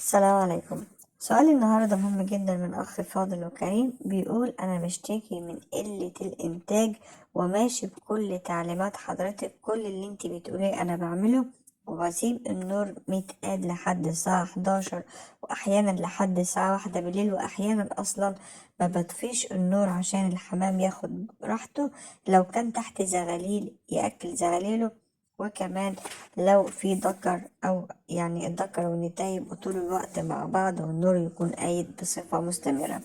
السلام عليكم. سؤال النهاردة مهم جدا من أخ فاضل وكريم، بيقول أنا بشتكي من قلة الإنتاج وماشي بكل تعليمات حضرتك، كل اللي انتي بتقوليه أنا بعمله، وبسيب النور متقاد لحد الساعة 11 وأحيانا لحد الساعة 1 بالليل، وأحيانا أصلا ما بطفيش النور عشان الحمام ياخد راحته. لو كان تحت زغاليل يأكل زغاليله، وكمان لو في ذكر او يعني الذكر والنتاية يبقوا طول الوقت مع بعض والنور يكون قايد بصفة مستمرة.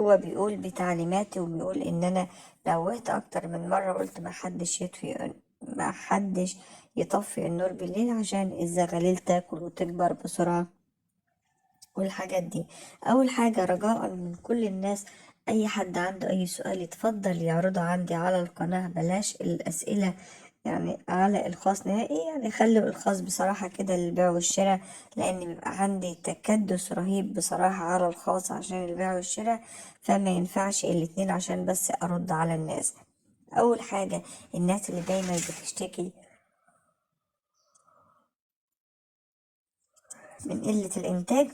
هو بيقول بتعليماتي، وبيقول ان انا نوهت اكتر من مرة، قلت ما حدش يطفي النور بالليل عشان الزغاليل تاكل وتكبر بسرعة والحاجات دي. اول حاجة رجاء من كل الناس، اي حد عنده اي سؤال يتفضل يعرضه عندي على القناة، بلاش الاسئلة يعني على الخاص نهائي. يعني خلوا الخاص بصراحة كده للبيع والشراء، لان بيبقى عندي تكدس رهيب بصراحة على الخاص عشان البيع والشراء، فما ينفعش الاتنين عشان بس ارد على الناس. اول حاجة، الناس اللي دايما بتشتكي من قلة الانتاج،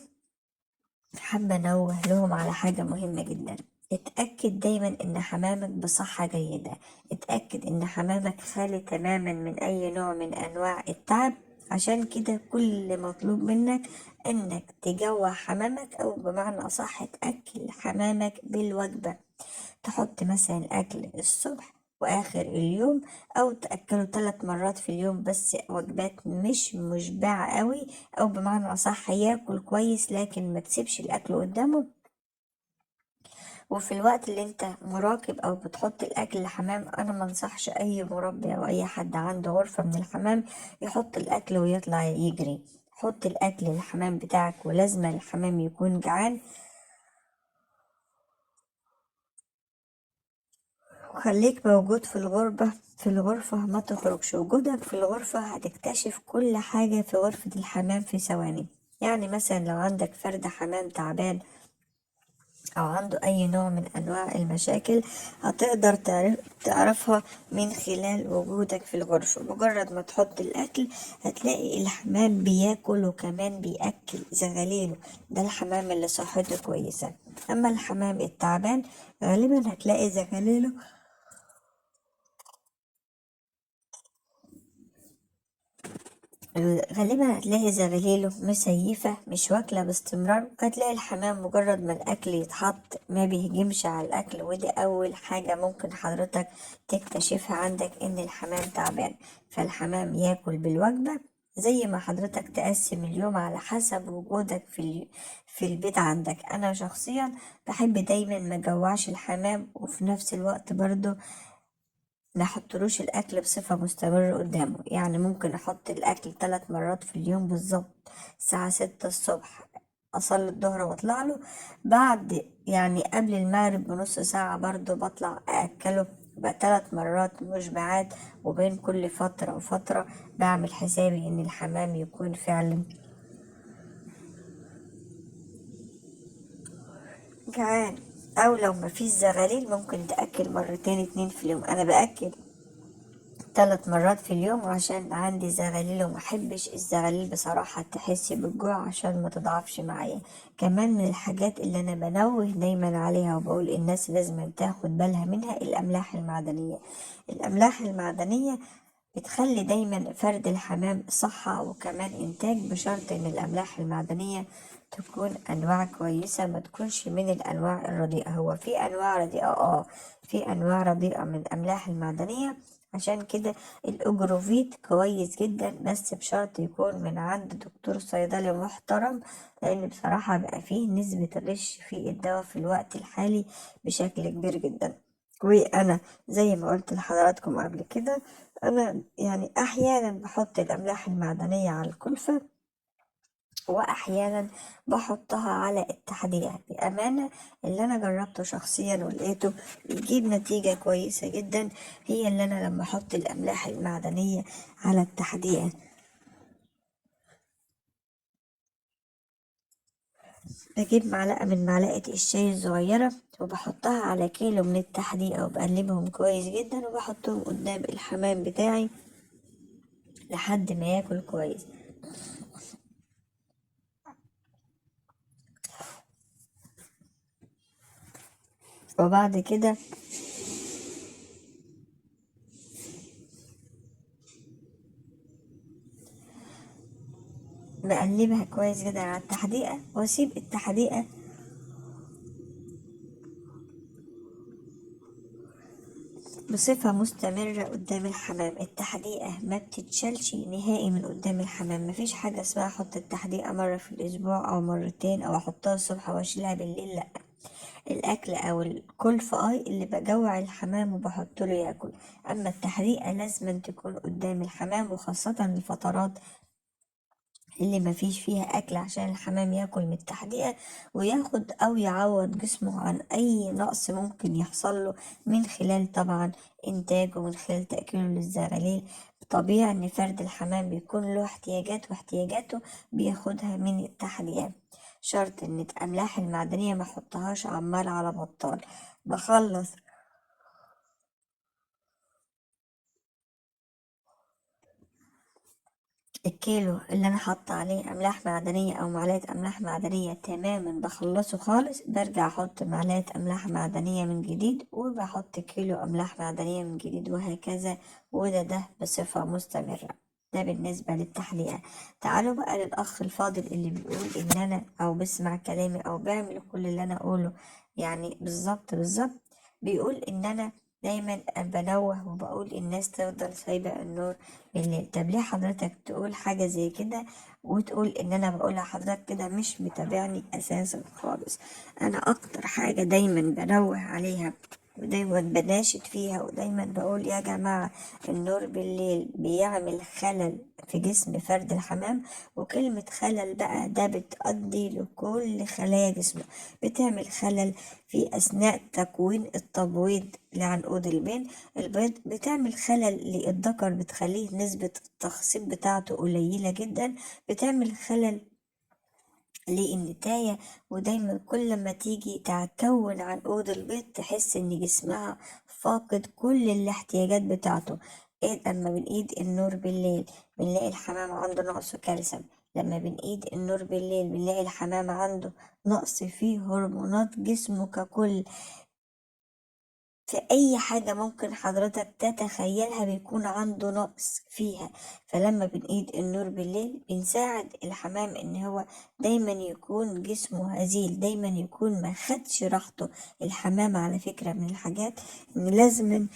حابة أنوه لهم على حاجة مهمة جدا. اتأكد دايما إن حمامك بصحة جيدة، اتأكد إن حمامك خالي تماما من أي نوع من أنواع التعب. عشان كده كل اللي مطلوب منك إنك تجوع حمامك، أو بمعنى أصح تأكل حمامك بالوجبة. تحط مثلا الأكل الصبح وآخر اليوم، أو تأكله 3 مرات في اليوم، بس وجبات مش مشبعة قوي، أو بمعنى أصح ياكل كويس لكن ما تسيبش الأكل قدامه. وفي الوقت اللي انت مراقب أو بتحط الأكل لحمام، أنا منصحش أي مربي أو أي حد عنده غرفة من الحمام يحط الأكل ويطلع يجري. حط الأكل للحمام بتاعك، ولازم الحمام يكون جعان. خليك موجود في الغرفة ما تخرجش. وجودك في الغرفة هتكتشف كل حاجة في غرفة الحمام في ثواني. يعني مثلا لو عندك فرد حمام تعبان أو عنده أي نوع من أنواع المشاكل، هتقدر تعرفها من خلال وجودك في الغرفة. مجرد ما تحط الأكل هتلاقي الحمام بياكل وكمان بيأكل زغاليله. ده الحمام اللي صحته كويسة. أما الحمام التعبان غالبا هتلاقي زغاليله غالبا هتلاقي زغاليله مسيفة مش واكلة باستمرار، وهتلاقي الحمام مجرد ما الأكل يتحط ما بيهجمش على الأكل. ودي أول حاجة ممكن حضرتك تكتشفها عندك، إن الحمام تعبان. فالحمام ياكل بالوجبة، زي ما حضرتك تقسم اليوم على حسب وجودك في البيت عندك. أنا شخصيا بحب دايما ما جوعش الحمام، وفي نفس الوقت برضو ما احطلوش الاكل بصفة مستمرة قدامه. يعني ممكن احط الاكل 3 مرات في اليوم بالظبط. الساعة 6 الصبح اصلي الظهر واطلع له، بعد يعني قبل المغرب بنص ساعة برضو بطلع اكله. يبقى 3 مرات مشبعات، وبين كل فترة وفترة بعمل حسابي ان الحمام يكون فعلا جعان. او لو مفيش زغاليل ممكن تأكل مرتين 2 في اليوم. انا بأكل 3 مرات في اليوم عشان عندي زغاليل، ومحبش الزغاليل بصراحة تحس بالجوع عشان ما تضعفش معايا. كمان من الحاجات اللي انا بنوه دايما عليها وبقول الناس لازم تاخد بالها منها، الاملاح المعدنية. الاملاح المعدنية بتخلي دايما فرد الحمام صحة وكمان انتاج، بشرط ان الاملاح المعدنية تكون انواع كويسة، ما تكونش من الانواع الرديئة. هو في انواع رديئة، في انواع رديئة من الاملاح المعدنية. عشان كده الاجروفيت كويس جدا، بس بشرط يكون من عند دكتور صيدلي محترم، لان بصراحة بقى فيه نسبة غش في الدواء في الوقت الحالي بشكل كبير جدا. وانا زي ما قلت لحضراتكم قبل كده، انا يعني احيانا بحط الاملاح المعدنية على الكلفة، واحيانا بحطها على التحديقة. بامانة اللي انا جربته شخصيا ولقيته بيجيب نتيجة كويسة جدا، هي اللي انا لما احط الاملاح المعدنية على التحديقة، بجيب معلقة من معلقة الشاي الصغيرة وبحطها على كيلو من التحديقة، وبقلبهم كويس جدا، وبحطهم قدام الحمام بتاعي لحد ما ياكل كويس. وبعد كده بقلبها كويس جدا على التحديقة، واسيب التحديقة بصفة مستمرة قدام الحمام. التحديقة ما بتتشالش نهائي من قدام الحمام. مفيش حاجة اسمها احط التحديقة مرة في الاسبوع او مرتين او احطها الصبح واشيلها بالليل، لا. الاكل او الكل في اللي بجوع الحمام وبحط له ياكل. اما التحديقة لازم تكون قدام الحمام، وخاصة الفترات اللي مفيش فيها اكل، عشان الحمام ياكل من التحديقة وياخد او يعوض جسمه عن اي نقص ممكن يحصل له من خلال طبعا انتاجه، ومن خلال تأكيله للزغاليل. طبيعي ان فرد الحمام بيكون له احتياجات، واحتياجاته بياخدها من التحديقة. شرط ان الاملاح المعدنية ما احطهاش عمال على بطال. بخلص الكيلو اللي انا حاطه عليه املاح معدنيه او معلقه املاح معدنيه تماما، بخلصه خالص، برجع احط معلقه املاح معدنيه من جديد، وبحط كيلو املاح معدنيه من جديد، وهكذا. وده بصفه مستمره. ده بالنسبه للتحلية. تعالوا بقى للاخ الفاضل اللي بيقول ان انا او بيسمع كلامي او بيعمل كل اللي انا اقوله يعني بالظبط بالظبط. بيقول ان انا دايما بنوه وبقول الناس تفضل سايبة النور بالليل. طب ليه حضرتك تقول حاجة زي كده، وتقول ان انا بقولها؟ حضرتك كده مش متابعني اساسا خالص. انا اكتر حاجة دايما بنوه عليها ودايما بناشد فيها، ودايما بقول يا جماعة النور بالليل بيعمل خلل في جسم فرد الحمام. وكلمة خلل بقى ده بتؤدي لكل خلايا جسمه. بتعمل خلل في أثناء تكوين التبويض لعنقود البيض. بتعمل خلل للذكر، بتخليه نسبة التخصيب بتاعته قليلة جدا. بتعمل خلل للنتاية. ودايما كل ما تيجي تكون عنقود البيض تحس ان جسمها فاقد كل الاحتياجات بتاعته. إيه اما بنقيد النور بالليل بنلاقي الحمام عنده نقص كالسيوم. لما بنقيد النور بالليل بنلاقي الحمام عنده نقص في هرمونات جسمه ككل. في أي حاجة ممكن حضرتك تتخيلها بيكون عنده نقص فيها. فلما بنقيد النور بالليل بنساعد الحمام إن هو دايما يكون جسمه هزيل، دايما يكون ما خدش راحته. الحمام على فكرة من الحاجات إن لازم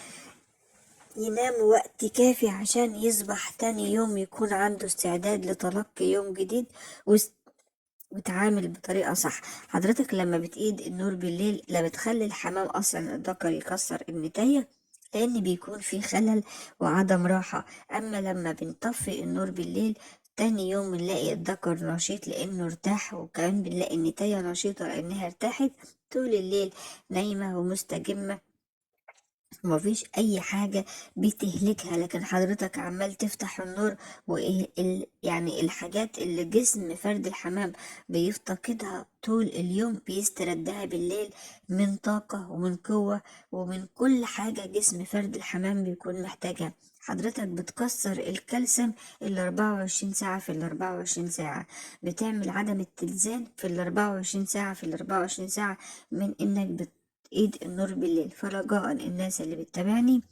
ينام وقت كافي عشان يصبح تاني يوم يكون عنده استعداد لتلقي يوم جديد وتعامل بطريقة صح. حضرتك لما بتقيد النور بالليل لا بتخلي الحمام أصلا الذكر يكسر النتاية، لأن بيكون في خلل وعدم راحة. أما لما بنطفي النور بالليل تاني يوم بنلاقي الذكر نشيط لأنه ارتاح، وكمان بنلاقي النتاية نشيطة لأنها ارتاحت طول الليل، نايمة ومستجمة ومفيش اي حاجة بتهلكها. لكن حضرتك عمال تفتح النور، وايه يعني الحاجات اللي جسم فرد الحمام بيفتقدها طول اليوم بيستردها بالليل من طاقة ومن قوة ومن كل حاجة جسم فرد الحمام بيكون محتاجها. حضرتك بتكسر الكالسيوم 24 ساعة في 24 ساعة. بتعمل عدم اتزان في 24 ساعة في 24 ساعة من انك ايد النور بالليل. فرجاء الناس اللي بتتابعني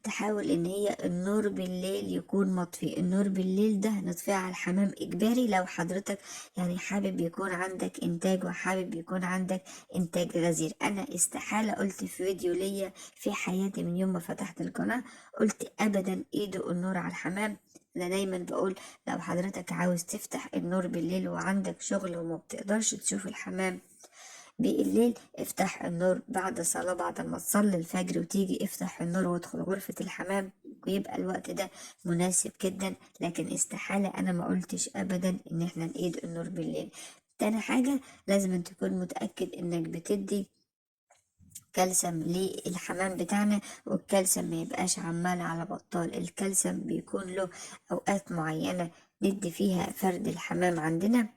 تحاول ان هي النور بالليل يكون مطفي. النور بالليل ده نطفيه على الحمام اجباري لو حضرتك يعني حابب يكون عندك انتاج، وحابب يكون عندك انتاج غزير. انا استحالة قلت في فيديو ليا في حياتي من يوم ما فتحت القناة قلت ابدا ايدوا النور على الحمام. انا دايما بقول لو حضرتك عاوز تفتح النور بالليل وعندك شغل وما بتقدرش تشوف الحمام بالليل، افتح النور بعد صلاة، بعد ما تصلي الفجر وتيجي افتح النور وادخل غرفة الحمام، ويبقى الوقت ده مناسب جدا. لكن استحالة انا ما قلتش ابدا ان احنا نقيد النور بالليل. تاني حاجة لازم تكون متأكد انك بتدي كالسيوم للحمام بتاعنا، والكالسيوم ما يبقاش عمال على بطال. الكالسيوم بيكون له اوقات معينة ندي فيها فرد الحمام عندنا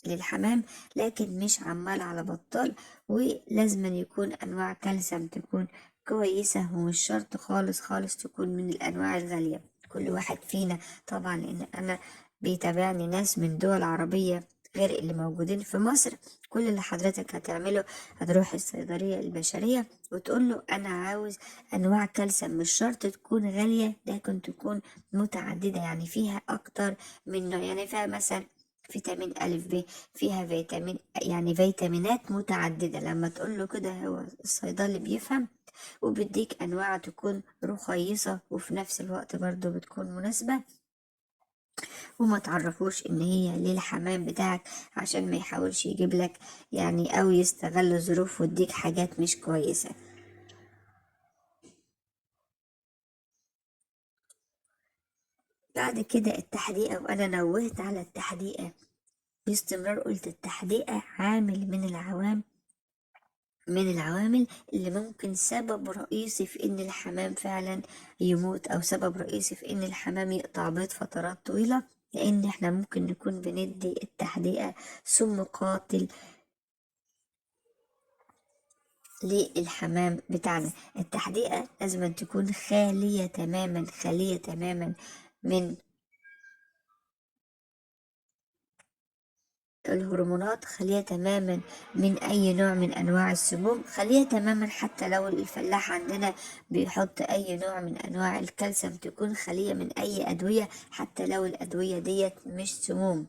للحمام، لكن مش عمال على بطال. ولازم يكون انواع كالسيوم تكون كويسة، ومش شرط خالص خالص تكون من الانواع الغالية. كل واحد فينا طبعا، لان انا بيتابعني ناس من دول عربية غير اللي موجودين في مصر. كل اللي حضرتك هتعمله هتروح الصيدلية البشرية وتقول له أنا عاوز أنواع كالسيوم، مش شرط تكون غالية، لكن تكون متعددة، يعني فيها أكتر من نوع، يعني فيها مثلا فيتامين ألف ب، فيها فيتامين، يعني فيتامينات متعددة. لما تقول له كده هو الصيدلي بيفهم، وبيديك أنواع تكون رخيصة وفي نفس الوقت برضو بتكون مناسبة، وما تعرفوش ان هي للحمام بتاعك، عشان ما يحاولش يجيب لك يعني او يستغل ظروف ويديك حاجات مش كويسة. بعد كده التحديقة، وانا نوهت على التحديقة باستمرار، قلت التحديقة عامل من العوامل اللي ممكن سبب رئيسي في ان الحمام فعلا يموت، او سبب رئيسي في ان الحمام يقطع بيض فترات طويلة، لان احنا ممكن نكون بندي التحديقة سم قاتل للحمام بتاعنا. التحديقة لازم تكون خالية تماما من الهرمونات، خالية تماما من أي نوع من أنواع السموم، خالية تماما حتى لو الفلاح عندنا بيحط أي نوع من أنواع الكالسيوم، تكون خالية من أي أدوية حتى لو الأدوية ديت مش سموم.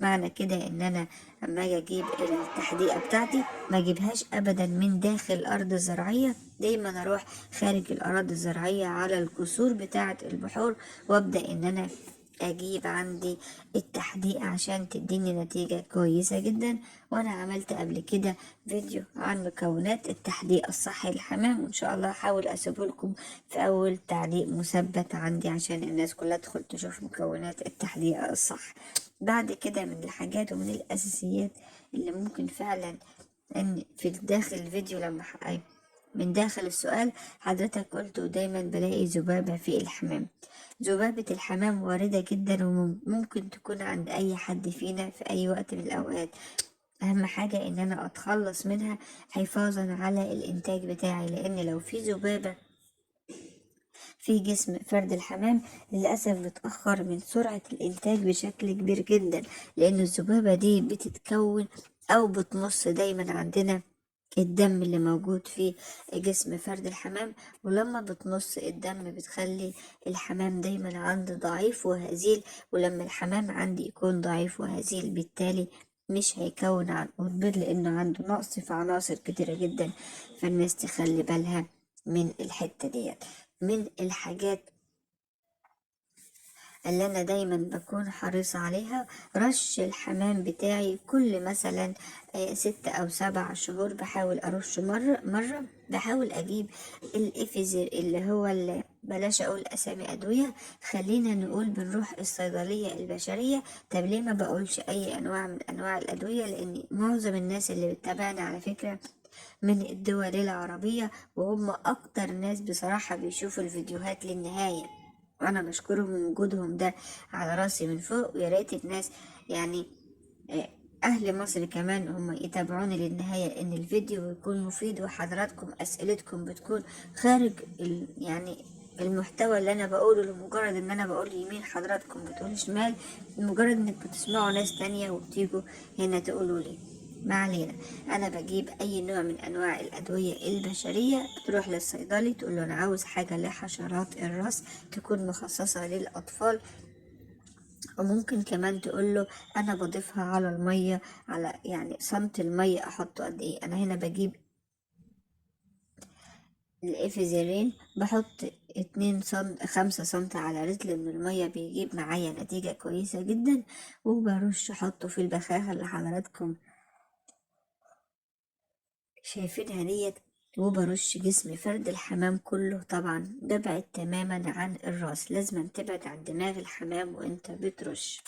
معنى كده إن أنا أما أجي أجيب التحديقة بتاعتي ما أجيبهاش أبدا من داخل الأرض الزراعية، دايما أروح خارج الأراضي الزراعية على الكسور بتاعة البحور، وأبدأ إن أنا اجيب عندي التحديق عشان تديني نتيجة كويسة جدا. وانا عملت قبل كده فيديو عن مكونات التحديق الصحي للحمام، وان شاء الله هحاول اسيبه لكم في اول تعليق مثبت عندي عشان الناس كلها تدخل تشوف مكونات التحديق الصح. بعد كده من الحاجات ومن الاساسيات اللي ممكن فعلا ان في داخل الفيديو لما من داخل السؤال حضرتك قلت ودايما بلاقي ذبابة في الحمام. ذبابة الحمام واردة جدا وممكن تكون عند أي حد فينا في أي وقت من الأوقات. أهم حاجة إن أنا أتخلص منها حفاظا على الإنتاج بتاعي، لأن لو في ذبابة في جسم فرد الحمام للأسف بتأخر من سرعة الإنتاج بشكل كبير جدا، لأن الذبابة دي بتتكون أو بتمص دايما عندنا الدم اللي موجود في جسم فرد الحمام، ولما بتمص الدم بتخلي الحمام دايما عندي ضعيف وهزيل، ولما الحمام عندي يكون ضعيف وهزيل بالتالي مش هيكون عنقود بيض، لأنه عنده نقص في عناصر كتيرة جدا. فالناس تخلي بالها من الحتة ديت. من الحاجات اللي انا دايما بكون حريصة عليها رش الحمام بتاعي كل مثلا 6 أو 7 شهور، بحاول ارش مرة. بحاول اجيب الافيزر اللي هو اللي بلاش اقول اسامي ادوية، خلينا نقول بنروح الصيدلية البشرية. طب ليه ما بقولش اي انواع من انواع الادوية؟ لان معظم الناس اللي بتتابعنا على فكرة من الدول العربية، وهم اكتر ناس بصراحة بيشوفوا الفيديوهات للنهاية، وانا بشكرهم من وجودهم ده على راسي من فوق. ويا ريت الناس يعني اهل مصر كمان هم يتابعوني للنهاية، لان الفيديو يكون مفيد وحضراتكم اسئلتكم بتكون خارج يعني المحتوى اللي انا بقوله، لمجرد ان انا بقول يمين حضراتكم بتقول شمال، لمجرد انك بتسمعوا ناس تانية وبتيجوا هنا تقولوا لي. ما علينا، انا بجيب اي نوع من انواع الادوية البشرية، بتروح للصيدلي تقول له انا عاوز حاجة لحشرات الراس تكون مخصصة للاطفال، وممكن كمان تقول له انا بضيفها على المية، على يعني سنت المية احطه قد ايه. انا هنا بجيب الافيزيرين بحط 5 سنت على لتر من المية، بيجيب معايا نتيجة كويسة جدا. وبرش احطه في البخاخة اللي حضراتكم شايفينها ديت، وبرش جسم فرد الحمام كله. طبعا ببعد تماما عن الراس، لازم تبعد عن دماغ الحمام وانت بترش.